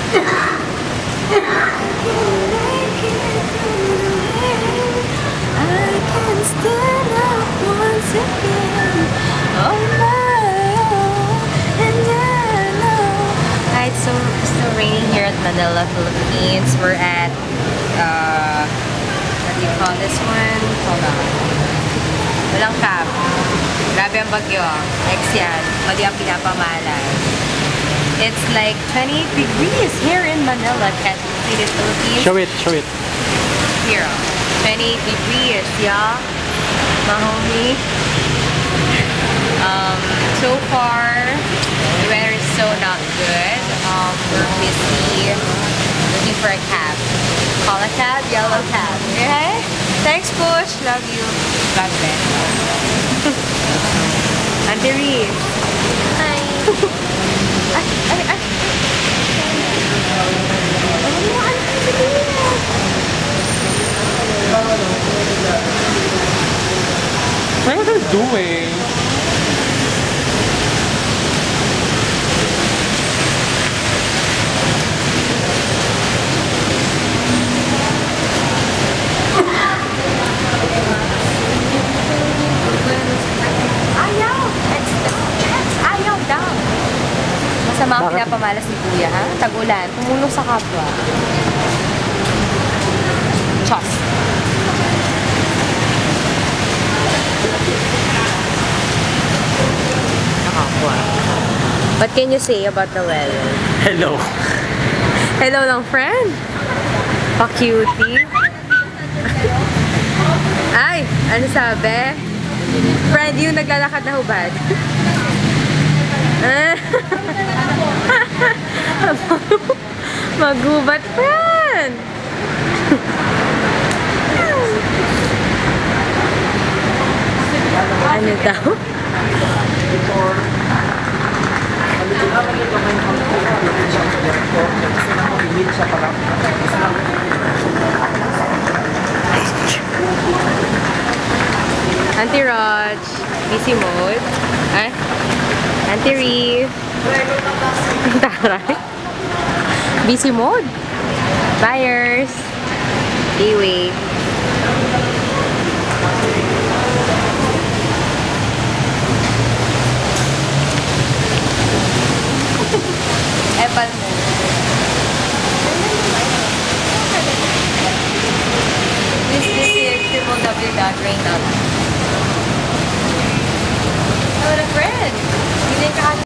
can stand up once again on my own, and I know. Alright, so it's still raining here at Manila, Philippines. We're at, what do you call this one? Hold on. Walang cab. Grabe ang bagyo. X yan. Mali ang pinapamalas. It's like 28 degrees here in Manila, Can't you see the Philippines? Show it, show it. Here, 28 degrees, yeah, my homie. So far, the weather is so not good. We're busy looking for a cab. Call a cab, yellow cab. Okay? Thanks, Push. Love you. God bless. Auntie Reese. Hi. What are you doing? Ayaw daw. Masama ang pinapamalas ni Kuya, ha? Tag-ulan. Tumulong sa kapwa. Chos. What can you say about the weather? Hello. Hello lang, friend. Pa-cutie. Ay, ano sabi? Friend, yung naglalakad na hubad. Maghubat, friend. Ano daw? Auntie Raj, busy mode. Eh? Auntie Reeve. Taray. Busy mode. Buyers. Anyway. Epal mo. This is www.rain.com. What a friend!